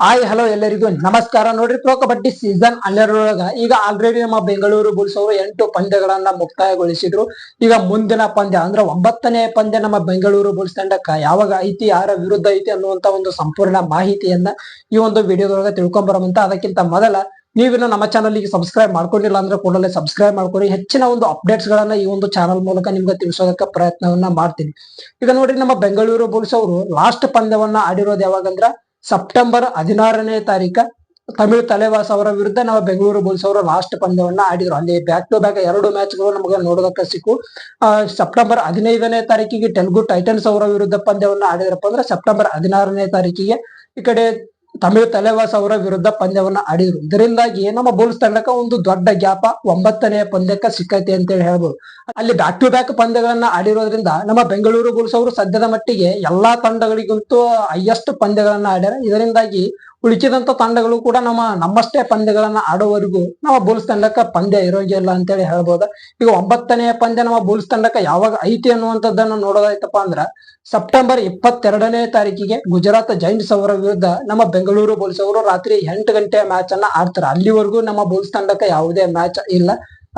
Hi hello ಎಲ್ಲರಿಗೂ ನಮಸ್ಕಾರ. ನೋಡ್ರಿ, ಪ್ರೊ ಕಬಡ್ಡಿ ಸೀಸನ್ 12 ಈಗ ಆಲ್ರೆಡಿ ನಮ್ಮ ಬೆಂಗಳೂರು ಬುಲ್ಸ್ ಅವರು 8 ಪಂದ್ಯಗಳನ್ನ ಮುಕ್ತಾಯಗೊಳಿಸಿದ್ರು. ಈಗ ಮುಂದಿನ ಪಂದ್ಯ ಅಂದ್ರೆ 9ನೇ ಪಂದ್ಯ ನಮ್ಮ ಬೆಂಗಳೂರು ಬುಲ್ಸ್ ತಂಡಕ್ಕ ಯಾವಾಗ ಐತಿ, ಯಾರ ವಿರುದ್ಧ ಐತಿ ಅನ್ನುವಂತ ಒಂದು ಸಂಪೂರ್ಣ ಮಾಹಿತಿಯನ್ನ ಈ ಒಂದು ವಿಡಿಯೋದೊಳಗೆ ತಿಳ್ಕೊಂಬರಮಂತ. ಅದಕ್ಕಿಂತ ಮೊದಲ ನೀವಿನ್ನು ನಮ್ಮ ಚಾನಲ್ ಗೆ ಸಬ್ಸ್ಕ್ರೈಬ್ ಮಾಡ್ಕೊಂಡಿಲ್ಲ ಅಂದ್ರೆ ಕೂಡಲೇ ಸಬ್ಸ್ಕ್ರೈಬ್ ಮಾಡ್ಕೊಳ್ಳಿ. ಹೆಚ್ಚಿನ ಒಂದು ಅಪ್ಡೇಟ್ಸ್ ಗಳನ್ನ ಈ ಒಂದು ಚಾನಲ್ ಮೂಲಕ ನಿಮ್ಗೆ ತಿಳಿಸೋದಕ್ಕೆ ಪ್ರಯತ್ನವನ್ನ ಮಾಡ್ತೀನಿ. ಈಗ ನೋಡ್ರಿ, ನಮ್ಮ ಬೆಂಗಳೂರು ಬುಲ್ಸ್ ಅವರು ಲಾಸ್ಟ್ ಪಂದ್ಯವನ್ನ ಆಡಿರೋದು ಯಾವಾಗಂದ್ರ ಸೆಪ್ಟೆಂಬರ್ 16ನೇ ತಾರೀಕ ತಮಿಳ್ ತಲೆವಾಸ್ ಅವರ ವಿರುದ್ಧ ನಮ್ಮ ಬೆಂಗಳೂರು ಬುಲ್ಸ್ ಅವರು ಲಾಸ್ಟ್ ಪಂದ್ಯವನ್ನ ಆಡಿದ್ರು. ಅಲ್ಲಿ ಬ್ಯಾಕ್ ಟು ಬ್ಯಾಕ್ 2 ಮ್ಯಾಚ್ಗಳು ನಮಗೆ ನೋಡೋದಕ್ಕೆ ಸಿಕ್ಕು. ಸೆಪ್ಟೆಂಬರ್ 15ನೇ ತಾರೀಕಿಗೆ ತೆಲುಗು ಟೈಟನ್ಸ್ ಅವರ ವಿರುದ್ಧ ಪಂದ್ಯವನ್ನ ಆಡಿದ್ರಪ್ಪ ಅಂದ್ರೆ ಸೆಪ್ಟೆಂಬರ್ 16ನೇ ತಾರೀಕಿಗೆ ಈ ಕಡೆ ತಮಿಳ್ ತಲೆವಾಸ್ ಅವರ ವಿರುದ್ಧ ಪಂದ್ಯವನ್ನ ಆಡಿದ್ರು. ಇದರಿಂದಾಗಿ ನಮ್ಮ ಬುಲ್ಸ್ ತಂಡಕ್ಕೆ ಒಂದು ದೊಡ್ಡ ಗ್ಯಾಪ್ 9ನೇ ಪಂದ್ಯಕ್ಕೆ ಸಿಕ್ಕೈತಿ ಅಂತೇಳಿ ಹೇಳ್ಬೋದು. ಅಲ್ಲಿ ಬ್ಯಾಕ್ ಟು ಬ್ಯಾಕ್ ಪಂದ್ಯಗಳನ್ನ ಆಡಿರೋದ್ರಿಂದ ನಮ್ಮ ಬೆಂಗಳೂರು ಬುಲ್ಸ್ ಅವರು ಸದ್ಯದ ಮಟ್ಟಿಗೆ ಎಲ್ಲಾ ತಂಡಗಳಿಗಂತೂ ಹೈಯೆಸ್ಟ್ ಪಂದ್ಯಗಳನ್ನ ಆಡ್ಯಾರ. ಇದರಿಂದಾಗಿ ಉಳಿಕಿದಂತ ತಂಡಗಳು ಕೂಡ ನಮ್ಮಷ್ಟೇ ಪಂದ್ಯಗಳನ್ನ ಆಡೋವರೆಗೂ ನಮ್ಮ ಬುಲ್ಸ್ ತಂಡಕ್ಕೆ ಪಂದ್ಯ ಇರೋಂಗಿಲ್ಲ ಅಂತೇಳಿ ಹೇಳ್ಬೋದು. ಈಗ 9ನೇ ಪಂದ್ಯ ನಮ್ಮ ಬುಲ್ಸ್ ತಂಡಕ್ಕೆ ಯಾವಾಗ ಐತಿ ಅನ್ನುವಂಥದ್ದನ್ನು ನೋಡೋದಾಯ್ತಪ್ಪ ಅಂದ್ರ ಸೆಪ್ಟೆಂಬರ್ 22ನೇ ತಾರೀಕಿಗೆ ಗುಜರಾತ್ ಜೈಂಟ್ಸ್ ಅವರ ವಿರುದ್ಧ ನಮ್ಮ ಬೆಂಗಳೂರು ಬುಲ್ಸ್ ಅವರು ರಾತ್ರಿ 8 ಗಂಟೆ ಮ್ಯಾಚ್ ಅನ್ನ ಆಡ್ತಾರೆ. ಅಲ್ಲಿವರೆಗೂ ನಮ್ಮ ಬುಲ್ಸ್ ತಂಡಕ್ಕೆ ಯಾವುದೇ ಮ್ಯಾಚ್ ಇಲ್ಲ,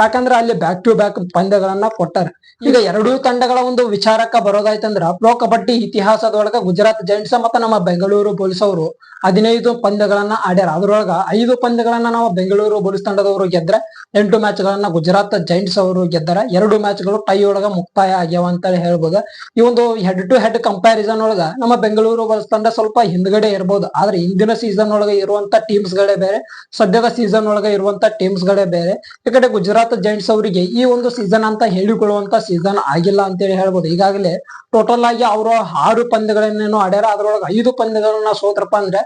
ಯಾಕಂದ್ರೆ ಅಲ್ಲಿ ಬ್ಯಾಕ್ ಟು ಬ್ಯಾಕ್ ಪಂದ್ಯಗಳನ್ನ ಕೊಟ್ಟಾರೆ. ಈಗ ಎರಡೂ ತಂಡಗಳ ಒಂದು ವಿಚಾರಕ್ಕ ಬರೋದಾಯ್ತಂದ್ರ ಪ್ರೊ ಕಬಡ್ಡಿ ಇತಿಹಾಸದೊಳಗ ಗುಜರಾತ್ ಜೈಂಟ್ಸ್ ಮತ್ತೆ ನಮ್ಮ ಬೆಂಗಳೂರು ಬುಲ್ಸ್ ಅವರು 15 ಪಂದ್ಯಗಳನ್ನ ಆಡ್ಯಾರ. ಅದ್ರೊಳಗ 5 ಪಂದ್ಯಗಳನ್ನ ನಾವು ಬೆಂಗಳೂರು ಬುಲ್ಸ್ ತಂಡದವರು ಗೆದ್ರೆ, 8 ಮ್ಯಾಚ್ಗಳನ್ನ ಗುಜರಾತ್ ಜೈಂಟ್ಸ್ ಅವರು ಗೆದ್ದಾರ. 2 ಮ್ಯಾಚ್ಗಳು ಟೈ ಒಳಗ ಮುಕ್ತಾಯ ಆಗ್ಯಾವ ಅಂತ ಹೇಳ್ಬೋದು. ಈ ಒಂದು ಹೆಡ್ ಟು ಹೆಡ್ ಕಂಪ್ಯಾರಿಸನ್ ಒಳಗ ನಮ್ಮ ಬೆಂಗಳೂರು ಬುಲ್ಸ್ ತಂಡ ಸ್ವಲ್ಪ ಹಿಂದ್ಗಡೆ ಇರ್ಬೋದು. ಆದ್ರೆ ಹಿಂದಿನ ಸೀಸನ್ ಒಳಗೆ ಇರುವಂತ ಟೀಮ್ಸ್ ಗಳೇ ಬೇರೆ, ಸದ್ಯದ ಸೀಸನ್ ಒಳಗೆ ಇರುವಂತ ಟೀಮ್ಸ್ ಗಳೇ ಬೇರೆ. ಈ ಕಡೆ ಗುಜರಾತ್ ಜೈಂಟ್ಸ್ ಅವರಿಗೆ ಈ ಒಂದು ಸೀಸನ್ ಅಂತ ಹೇಳಿಕೊಳ್ಳುವಂತ ಸೀಸನ್ ಆಗಿಲ್ಲ ಅಂತೇಳಿ ಹೇಳ್ಬೋದು. ಈಗಾಗಲೇ ಟೋಟಲ್ ಆಗಿ ಅವರು 6 ಪಂದ್ಯಗಳನ್ನೇನೋ ಆಡ್ಯಾರ. ಅದ್ರೊಳಗೆ 5 ಪಂದ್ಯಗಳನ್ನ ಸೋತ್ರಪ್ಪ ಅಂದ್ರೆ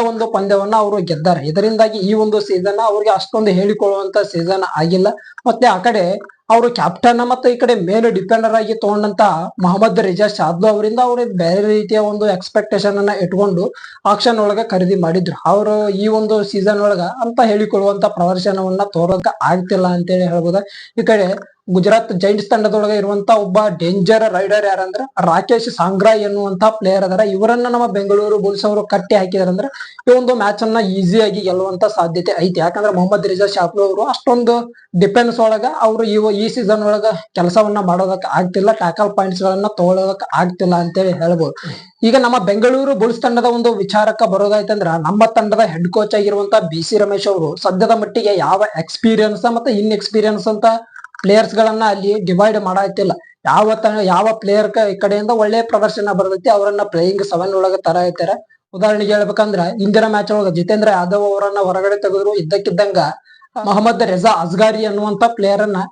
ಒಂದು ಪಂದ್ಯವನ್ನ ಅವರು ಗೆದ್ದಾರೆ. ಇದರಿಂದಾಗಿ ಈ ಒಂದು ಸೀಸನ್ ಅವ್ರಿಗೆ ಅಷ್ಟೊಂದು ಹೇಳಿಕೊಳ್ಳುವಂತ ಸೀಸನ್ ಆಗಿಲ್ಲ. ಮತ್ತೆ ಆ ಕಡೆ ಅವರು ಕ್ಯಾಪ್ಟನ್ ಮತ್ತೆ ಈ ಕಡೆ ಮೇನ್ ಡಿಪೆಂಡರ್ ಆಗಿ ತಗೊಂಡಂತ ಮೊಹಮ್ಮದ್ ರಿಜಾ ಶಾದ್ಲು ಅವರಿಂದ ಅವ್ರಿಗೆ ಬೇರೆ ರೀತಿಯ ಒಂದು ಎಕ್ಸ್ಪೆಕ್ಟೇಷನ್ ಅನ್ನ ಇಟ್ಕೊಂಡು ಆಕ್ಷನ್ ಒಳಗ ಖರೀದಿ ಮಾಡಿದ್ರು. ಅವರು ಈ ಒಂದು ಸೀಸನ್ ಒಳಗ ಅಂತ ಹೇಳಿಕೊಳ್ಳುವಂತ ಪ್ರದರ್ಶನವನ್ನ ತೋರೋದಕ್ಕೆ ಆಗ್ತಿಲ್ಲ ಅಂತೇಳಿ ಹೇಳ್ಬೋದು. ಈ ಕಡೆ ಗುಜರಾತ್ ಜೈಂಟ್ಸ್ ತಂಡದೊಳಗೆ ಇರುವಂತ ಒಬ್ಬ ಡೇಂಜರ್ ರೈಡರ್ ಯಾರಂದ್ರ ರಾಕೇಶ್ ಸಾಂಗ್ರಾಯ್ ಎನ್ನುವಂತ ಪ್ಲೇಯರ್ ಅದರ. ಇವರನ್ನ ನಮ್ಮ ಬೆಂಗಳೂರು ಬುಲ್ಸ್ ಅವರು ಕಟ್ಟಿ ಹಾಕಿದಾರಂದ್ರೆ ಈ ಒಂದು ಮ್ಯಾಚ್ ಅನ್ನ ಈಸಿಯಾಗಿ ಗೆಲ್ಲುವಂತ ಸಾಧ್ಯತೆ ಐತಿ. ಯಾಕಂದ್ರೆ ಮೊಹಮ್ಮದ್ ರಿಜಾ ಶಾಪ್ಲು ಅವರು ಅಷ್ಟೊಂದು ಡಿಫೆನ್ಸ್ ಒಳಗ ಅವರು ಈ ಸೀಸನ್ ಒಳಗ ಕೆಲಸವನ್ನ ಮಾಡೋದಕ್ಕೆ ಆಗ್ತಿಲ್ಲ, ಟ್ಯಾಕಲ್ ಪಾಯಿಂಟ್ಸ್ ಗಳನ್ನ ತಗೊಳ್ಳೋದಕ್ಕೆ ಆಗ್ತಿಲ್ಲ ಅಂತೇಳಿ ಹೇಳ್ಬೋದು. ಈಗ ನಮ್ಮ ಬೆಂಗಳೂರು ಬುಲ್ಸ್ ತಂಡದ ಒಂದು ವಿಚಾರಕ್ಕೆ ಬರೋದಾಯ್ತಂದ್ರ ನಮ್ಮ ತಂಡದ ಹೆಡ್ ಕೋಚ್ ಆಗಿರುವಂತ BC ರಮೇಶ್ ಅವರು ಸದ್ಯದ ಮಟ್ಟಿಗೆ ಯಾವ ಎಕ್ಸ್ಪೀರಿಯನ್ಸ್ ಮತ್ತೆ ಇನ್ಎಕ್ಸ್ಪೀರಿಯನ್ಸ್ ಅಂತ ಪ್ಲೇಯರ್ಸ್ ಗಳನ್ನ ಅಲ್ಲಿ ಡಿವೈಡ್ ಮಾಡಾಯ್ತಿಲ್ಲ. ಯಾವ ಪ್ಲೇಯರ್ ಕಡೆಯಿಂದ ಒಳ್ಳೆ ಪ್ರದರ್ಶನ ಬರ್ತೈತಿ ಅವರನ್ನ ಪ್ಲೇಯಿಂಗ್ 7 ಒಳಗ ತರ ಇರ್ತಾರೆ. ಉದಾಹರಣೆಗೆ ಹೇಳ್ಬೇಕಂದ್ರ ಇಂದಿನ ಮ್ಯಾಚ್ ಒಳಗ ಜಿತೇಂದ್ರ ಯಾದವ್ ಅವರನ್ನ ಹೊರಗಡೆ ತೆಗೆದ್ರು. ಇದ್ದಕ್ಕಿದ್ದಂಗ ಮೊಹಮ್ಮದ್ ರೆಜಾ ಅಸ್ಗಾರಿ ಅನ್ನುವಂತ ಪ್ಲೇಯರ್ ಅನ್ನ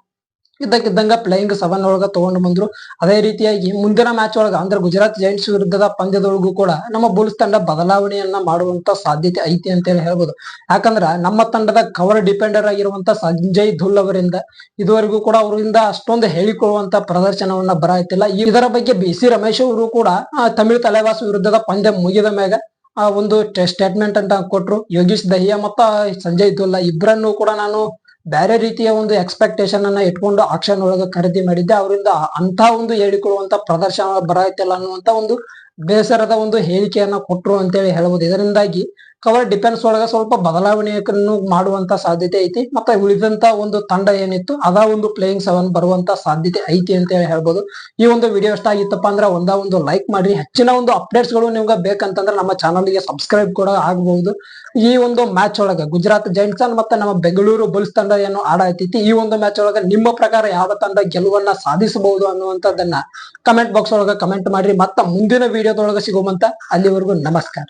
ಇದ್ದಕ್ಕಿದ್ದಂಗ ಪ್ಲೇಯಿಂಗ್ 7 ಒಳಗ ತಗೊಂಡು ಬಂದ್ರು. ಅದೇ ರೀತಿಯಾಗಿ ಮುಂದಿನ ಮ್ಯಾಚ್ ಒಳಗ ಅಂದ್ರೆ ಗುಜರಾತ್ ಜೈಂಟ್ಸ್ ವಿರುದ್ಧದ ಪಂದ್ಯದೊಳಗೂ ಕೂಡ ನಮ್ಮ ಬುಲ್ಸ್ ತಂಡ ಬದಲಾವಣೆಯನ್ನ ಮಾಡುವಂತ ಸಾಧ್ಯತೆ ಐತಿ ಅಂತ ಹೇಳಿ ಹೇಳ್ಬೋದು. ಯಾಕಂದ್ರ ನಮ್ಮ ತಂಡದ ಕವರ್ ಡಿಪೆಂಡರ್ ಆಗಿರುವಂತ ಸಂಜಯ್ ಧುಲ್ ಅವರಿಂದ ಇದುವರೆಗೂ ಕೂಡ ಅವರಿಂದ ಅಷ್ಟೊಂದು ಹೇಳಿಕೊಳ್ಳುವಂತ ಪ್ರದರ್ಶನವನ್ನ ಬರಾಯ್ತಿಲ್ಲ. ಇದರ ಬಗ್ಗೆ BC ರಮೇಶ್ ಅವರು ಕೂಡ ತಮಿಳ್ ತಲೆವಾಸ್ ವಿರುದ್ಧದ ಪಂದ್ಯ ಮುಗಿದ ಮ್ಯಾಗ ಒಂದು ಸ್ಟೇಟ್ಮೆಂಟ್ ಅಂತ ಕೊಟ್ರು. ಯೋಗೀಶ್ ದಹಿಯಾ ಮತ್ತ ಸಂಜಯ್ ಧುಲ್ ಇಬ್ಬರನ್ನು ಕೂಡ ನಾನು ಬೇರೆ ರೀತಿಯ ಒಂದು ಎಕ್ಸ್ಪೆಕ್ಟೇಷನ್ ಅನ್ನ ಇಟ್ಕೊಂಡು ಆಕ್ಷನ್ ಒಳಗ ಖರೀದಿ ಮಾಡಿದ್ದೆ. ಅವರಿಂದ ಅಂತ ಒಂದು ಹೇಳಿಕೊಳ್ಳುವಂತ ಪ್ರದರ್ಶನ ಬರಾಯ್ತಿಲ್ಲ ಅನ್ನುವಂತ ಒಂದು ಬೇಸರದ ಒಂದು ಹೇಳಿಕೆಯನ್ನ ಕೊಟ್ರು ಅಂತೇಳಿ ಹೇಳ್ಬೋದು. ಇದರಿಂದಾಗಿ ಕವರ್ ಡಿಫೆನ್ಸ್ ಒಳಗ ಸ್ವಲ್ಪ ಬದಲಾವಣೆಯನ್ನು ಮಾಡುವಂತ ಸಾಧ್ಯತೆ ಐತಿ. ಮತ್ತೆ ಉಳಿದಂತ ಒಂದು ತಂಡ ಏನಿತ್ತು ಅದ ಒಂದು ಪ್ಲೇಯಿಂಗ್ 7 ಬರುವಂತ ಸಾಧ್ಯತೆ ಐತಿ ಅಂತ ಹೇಳಿ ಹೇಳ್ಬೋದು. ಈ ಒಂದು ವಿಡಿಯೋ ಇಷ್ಟ ಆಗಿತ್ತಪ್ಪ ಅಂದ್ರೆ ಒಂದು ಲೈಕ್ ಮಾಡ್ರಿ. ಹೆಚ್ಚಿನ ಒಂದು ಅಪ್ಡೇಟ್ಸ್ ಗಳು ನಿಮ್ಗೆ ಬೇಕಂತಂದ್ರೆ ನಮ್ಮ ಚಾನಲ್ ಗೆ ಸಬ್ಸ್ಕ್ರೈಬ್ ಕೂಡ ಆಗಬಹುದು. ಈ ಒಂದು ಮ್ಯಾಚ್ ಒಳಗ ಗುಜರಾತ್ ಜೈಂಟ್ಸ್ ಮತ್ತೆ ನಮ್ಮ ಬೆಂಗಳೂರು ಬುಲ್ಸ್ ತಂಡ ಏನು ಆಡಾಯ್ತೈತಿ, ಈ ಒಂದು ಮ್ಯಾಚ್ ಒಳಗ ನಿಮ್ಮ ಪ್ರಕಾರ ಯಾವ ತಂಡ ಗೆಲುವನ್ನ ಸಾಧಿಸಬಹುದು ಅನ್ನುವಂಥದ್ದನ್ನ ಕಮೆಂಟ್ ಬಾಕ್ಸ್ ಒಳಗ ಕಮೆಂಟ್ ಮಾಡ್ರಿ. ಮತ್ತ ಮುಂದಿನ ವಿಡಿಯೋದೊಳಗ ಸಿಗುವಂತ ಅಲ್ಲಿವರೆಗೂ ನಮಸ್ಕಾರ.